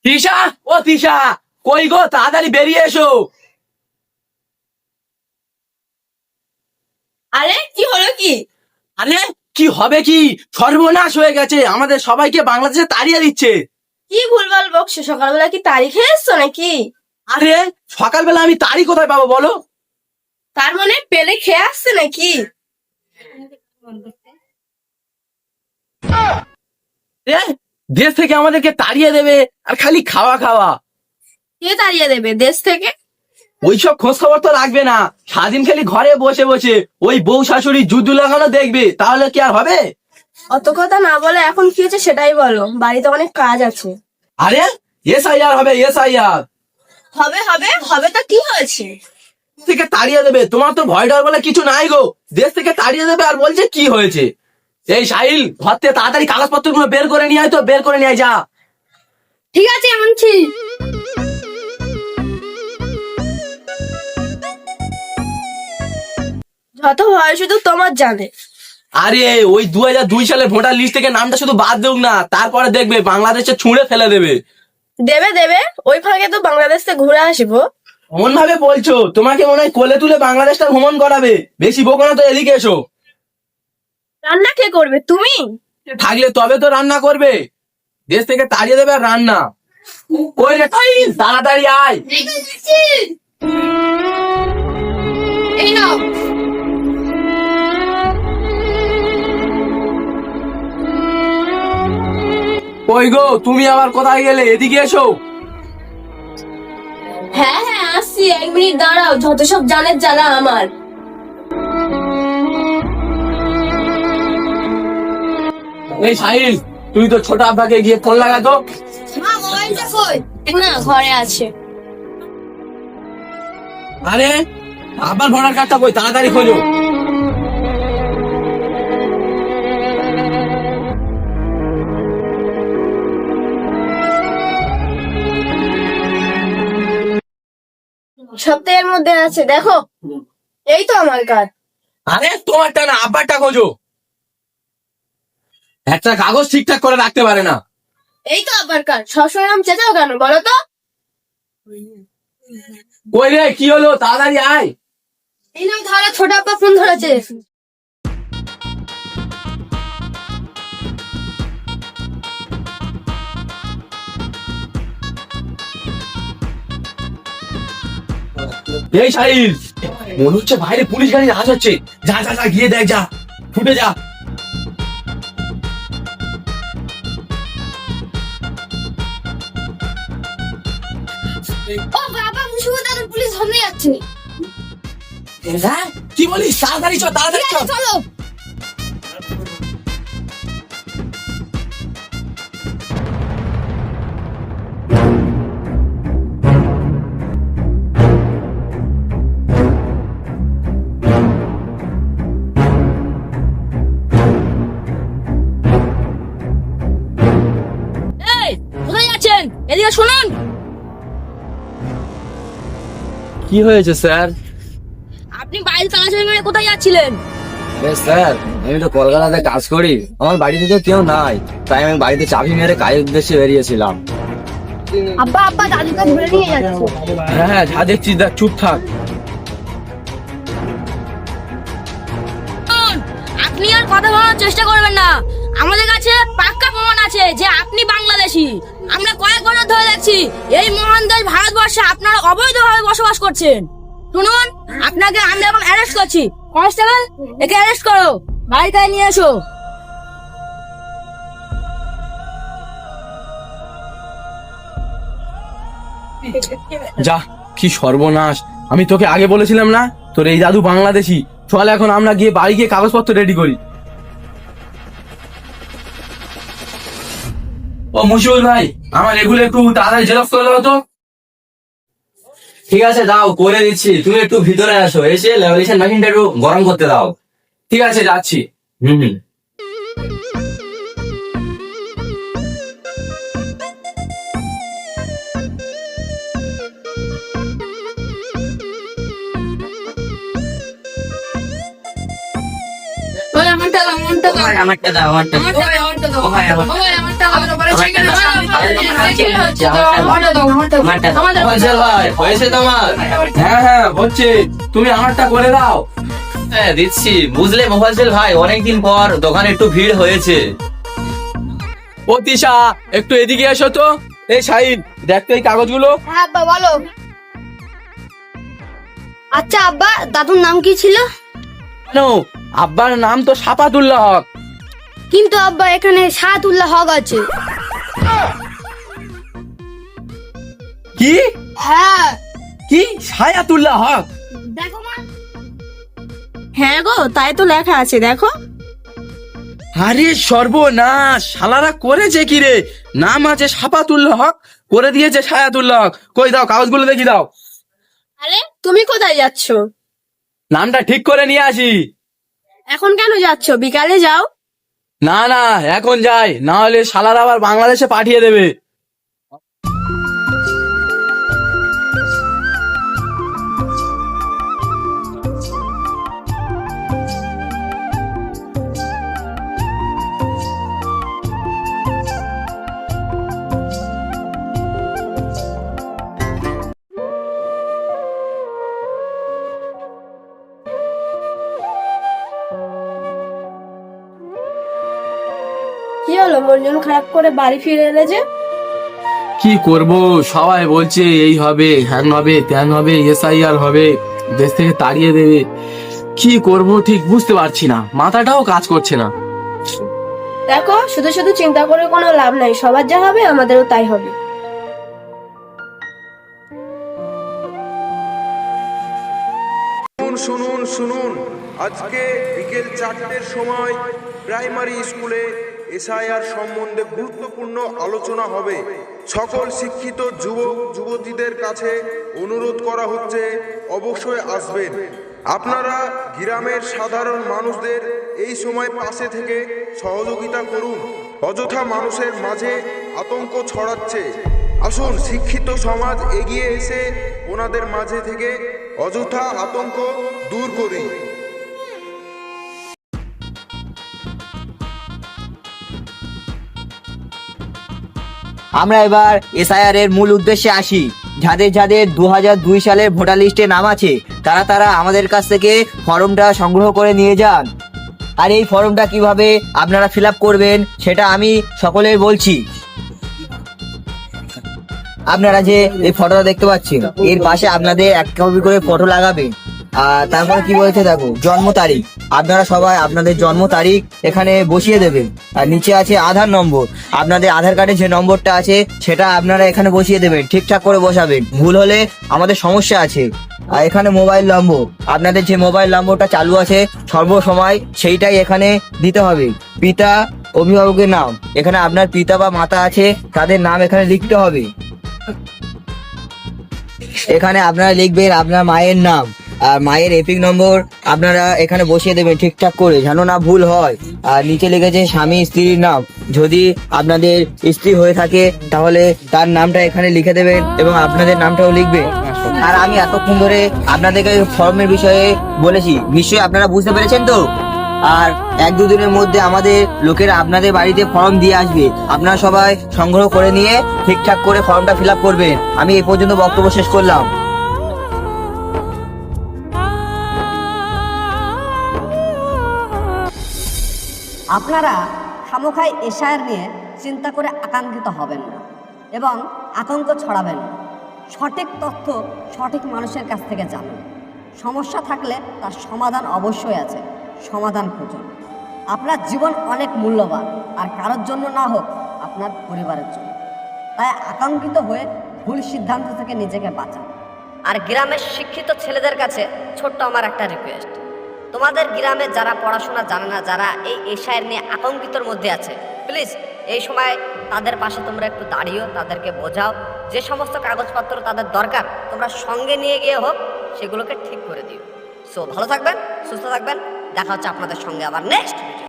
তিশা, ও তিশা, কই গো, তাড়াতাড়ি বেরিয়ে এসো। আরে কি হলো কি? আরে কি হবে কি, সর্বনাশ হয়ে গেছে, আমাদের সবাইকে বাংলাদেশে তাড়িয়ে দিচ্ছে। কি ভুলভাল বকছো, সকালবেলা কি তারিখে এসছো নাকি? আরে সকালবেলা আমি তাড়ি কোথায় পাবো বলো? তার মানে পেলে খেয়ে আসছে নাকি? এ, দেশ থেকে আমাদেরকে তাড়িয়ে দেবে আর খালি খাওয়া খাওয়া। কে তাড়িয়ে দেবে দেশ থেকে? ওইসব খোঁজ খবর তো রাখবে না, সারাদিন খালি ঘরে বসে বসে ওই বউ শাশুড়ি যুদ্ধ লাগানো দেখবে, তাহলে কি আর হবে? অত কথা না বলে এখন কি হয়েছে সেটাই বলো, বাড়িতে অনেক কাজ আছে। আরে এসআইআর হবে, এসআইআর হবে হবে হবে, তো কি হয়েছে? থেকে তাড়িয়ে দেবে, তোমার তো ভয় ডর বলে কিছু নাই গো, দেশ থেকে তাড়িয়ে দেবে আর বলছে কি হয়েছে। এই সাহিল, ঘর থেকে তাড়াতাড়ি কাগজপত্র গুলো বের করে নিয়ে আয়, তো বের করে নিয়ে আয়, যা। ঠিক আছে আনছি। যত ভয় শুধু তোমার জানে। আরে ওই 2002 সালে ভোটার লিস্ট থেকে নামটা শুধু বাদ দেউক না, তারপরে দেখবে বাংলাদেশে ছুঁড়ে ফেলে দেবে। দেবে দেবে, ওই ফাঁকে তো বাংলাদেশ থেকে ঘুরে আসবো। এমন ভাবে বলছো, তোমাকে মনে হয় কোলে তুলে বাংলাদেশটা ভ্রমণ করাবে। বেশি বকো না তো, এদিকে এসো। রান্না কে করবে, তুমি? থাকলে তবে তো রান্না করবে, দেশ থেকে তাড়িয়ে দেবে আর রান্না। ওই রে সাহিল, তাড়াতাড়ি আয়। এই নাও। কই গো, তুমি আবার কোথায় গেলে? এদিকে এসো। হ্যাঁ হ্যাঁ আসছি, 1 মিনিট দাঁড়াও, যত সব জানের জ্বালা আমার। এই সাহিল, তুই তো ছোট আব্বাকে গিয়ে ফোন লাগাতো। মা মোবাইলটা কই? না ঘরে আছে। আরে আবার ভোটার কার্ডটা কই, তাড়াতাড়ি খোঁজো। সপ্তাহের মধ্যে আছে, দেখো। এই তো আমার কার্ড। আরে তোমারটা না, আব্বারটা খোঁজো। একটা কাগজ ঠিকঠাক করে রাখতে পারে না। এই তো আবার কার্ড। সবসময় নাম চেঁচাও কেন বলো তো? কই রে, কি হলো, তাড়াতাড়ি আয়। এই নাম ধরো, ছোট আপা ফোন ধরেছে। এই সাহিল, মনে হচ্ছে বাইরে পুলিশ গাড়ির আওয়াজ হচ্ছে। যা যা যা, গিয়ে দেখ, যা, ফুটে যা। ও বাবা, মুর্শিদাবাদ পুলিশ ধরতে যাচ্ছে। হ্যাঁ, কি বলিস? তাড়াতাড়ি চল, তাড়াতাড়ি চল। চলো। এই কোথায় যাচ্ছেন? এদিকে শুনুন। কি হয়েছে স্যার? আপনি বাইরে তাড়াতাড়ি মেরে কোথায় যাচ্ছিলেন? আরে স্যার, আমি তো কলকাতাতে কাজ করি, আমার বাড়িতে তো কেউ নাই, তাই আমি বাড়িতে চাবি মেরে কাজের উদ্দেশ্যে বেরিয়েছিলাম। আব্বা আব্বা, দাদুকে ধরে নিয়ে যাচ্ছে। হ্যাঁ হ্যাঁ, যা দেখছিস দেখ, চুপ থাক। আপনি আর কথা বলার চেষ্টা করবেন না, আমাদের কাছে পাক্কা প্রমাণ আছে যে আপনি বাংলাদেশী। আমরা কয়েক বছর ধরে দেখছি এই মহান দেশ ভারতবর্ষে আপনারা অবৈধভাবে বসবাস করছেন। শুনুন, আপনাকে আমরা এখন অ্যারেস্ট করছি। কনস্টেবল, একে অ্যারেস্ট করো, বাড়িতে নিয়ে এসো। যা, কি সর্বনাশ। আমি তোকে আগে বলেছিলাম না, তোর এই দাদু বাংলাদেশী। চল এখন আমরা গিয়ে বাড়ি গিয়ে কাগজপত্র রেডি করি। ও মুশিউল ভাই, আমার এগুলো একটু তাড়াতাড়ি জেরক্স করে দাও তো। ঠিক আছে, দাও, করে দিচ্ছি। তুমি একটু ভিতরে আসো, এসে ল্যামিনেশন মেশিনটা একটু গরম করতে দাও। ঠিক আছে, যাচ্ছি। হুম। আমারটা দাও, আমারটা দাও। আমারটা দাও, আমারটা দাও। আমারটা দাও ভাই আমারটা আমারটা পরে ঠিক আছে ফয়সাল ভাই হয়েছে তোমার? হ্যাঁ হ্যাঁ হচ্ছে, তুমি আমারটা করে দাও। হ্যাঁ দিচ্ছি। বুঝলে মোফাজ্জল ভাই, অনেকদিন পর দোকানে একটু ভিড় হয়েছে। ও তিশা, একটু এদিকে এসো তো। এই শাহিন, দেখ তো এই কাগজগুলো। হ্যাঁ আব্বা বলো। আচ্ছা আব্বা, দাদুর নাম কি ছিল? কেন, আব্বার নাম তো সাফাতুল্লাহ হক। কিন্তু আব্বা এখানে সাহাতুল্লাহ হক আছে। কি হ্যাঁ কি সায়াতুল্লাহ হক? দেখো মা। হ্যাঁ গো, তাই তো লেখা আছে, দেখো। আরে সর্বনাশ, শালারা করেছে কি রে? নাম আছে সাফাতুল্লাহ হক, করে দিয়েছে সায়াতুল্লাহ হক। কই দাও কাগজগুলো, দেখি দাও। আরে তুমি কোথায় যাচ্ছ? নামটা ঠিক করে নিয়ে আসি। এখন কেন যাচ্ছ? বিকালে যাও। না না, এখন যাই, না হলে শালারা আবার বাংলাদেশে পাঠিয়ে দেবে। কি হলো, মন খারাপ করে বাড়ি ফিরে এলে যে? কি করব, সবাই বলছে এই হবে, হ্যান হবে, ত্যান হবে, এসআইআর হবে, দেশ থেকে তাড়িয়ে দেবে। কি করব ঠিক বুঝতে পারছি না, মাথাটাও কাজ করছে না। দেখো, শুধু শুধু চিন্তা করে কোনো লাভ নাই, সবার যা হবে আমাদেরও তাই হবে। শুনুন শুনুন, আজকে বিকেল 4টের সময় প্রাইমারি স্কুলে এসআইআর সম্বন্ধে গুরুত্বপূর্ণ আলোচনা হবে। সকল শিক্ষিত যুবক যুবতীদের কাছে অনুরোধ করা হচ্ছে অবশ্যই আসবেন। আপনারা গ্রামের সাধারণ মানুষদের এই সময় পাশে থেকে সহযোগিতা করুন। অযথা মানুষের মাঝে আতঙ্ক ছড়াচ্ছে। আসুন শিক্ষিত সমাজ এগিয়ে এসে ওনাদের মাঝে থেকে অযথা আতঙ্ক দূর করি। আমরা এবার এসআইআর এর মূল উদ্দেশ্যে আসি। যাদের যাদের 2002 সালের ভোটার লিস্টে নাম আছে, তারা আমাদের কাছ থেকে ফর্মটা সংগ্রহ করে নিয়ে যান। আর এই ফর্মটা কিভাবে আপনারা ফিল আপ করবেন সেটা আমি সকলের বলছি। আপনারা যে এই ফটোটা দেখতে পাচ্ছেন, এর পাশে আপনাদের এক কপি করে ফটো লাগাবেন। আর তারপরে কি বলছে দেখো, জন্ম তারিখ। আপনারা সবাই আপনাদের জন্ম তারিখ এখানে বসিয়ে দেবেন। আর নিচে আছে আধার নম্বর। আপনাদের আধার কার্ডে যে নম্বরটা আছে সেটা আপনারা এখানে বসিয়ে দেবেন, ঠিকঠাক করে বসাবেন। ভুল হলে আমাদের সমস্যা আছে। আর এখানে মোবাইল নম্বর, আপনাদের যে মোবাইল নম্বরটা চালু আছে সর্বসময় সেইটাই এখানে দিতে হবে। পিতা অভিভাবকের নাম, এখানে আপনার পিতা বা মাতা আছে তাদের নাম এখানে লিখতে হবে। এখানে আপনারা লিখবেন আপনার মায়ের নাম আর মায়ের এপিক নম্বর আপনারা এখানে বসিয়ে দেবেন ঠিকঠাক করে, যেন না ভুল হয়। আর নিচে লিখেছে স্বামী স্ত্রীর নাম, যদি আপনাদের স্ত্রী হয়ে থাকে তাহলে তার নামটা এখানে লিখে দেবেন এবং আপনাদের নামটাও লিখবেন। আর আমি এতক্ষণ ধরে আপনাদেরকে ফর্মের বিষয়ে বলেছি, নিশ্চয়ই আপনারা বুঝতে পেরেছেন তো। আর 1-2 দিনের মধ্যে আমাদের লোকেরা আপনাদের বাড়িতে ফর্ম দিয়ে আসবে। আপনারা সবাই সংগ্রহ করে নিয়ে ঠিকঠাক করে ফর্মটা ফিল আপ করবেন। আমি এই পর্যন্ত বক্তব্য শেষ করলাম। আপনারা খামোখাই এশায়ার নিয়ে চিন্তা করে আকাঙ্ক্ষিত হবেন না এবং আতঙ্ক ছড়াবেন না। সঠিক তথ্য সঠিক মানুষের কাছ থেকে জানুন। সমস্যা থাকলে তার সমাধান অবশ্যই আছে, সমাধান খুঁজুন। আপনার জীবন অনেক মূল্যবান, আর কারোর জন্য না হোক আপনার পরিবারের জন্য। তাই আকাঙ্ক্ষিত হয়ে ভুল সিদ্ধান্ত থেকে নিজেকে বাঁচান। আর গ্রামের শিক্ষিত ছেলেদের কাছে ছোট্ট আমার একটা রিকোয়েস্ট, তোমাদের গ্রামে যারা পড়াশোনা জানে না, যারা এই এশায়ের নিয়ে আতঙ্কিতর মধ্যে আছে, প্লিজ এই সময় তাদের পাশে তোমরা একটু দাঁড়িয়েও তাদেরকে বোঝাও। যে সমস্ত কাগজপত্র তাদের দরকার তোমরা সঙ্গে নিয়ে গিয়ে হোক সেগুলোকে ঠিক করে দিও। সো ভালো থাকবেন, সুস্থ থাকবেন, দেখা হচ্ছে আপনাদের সঙ্গে আবার নেক্সট।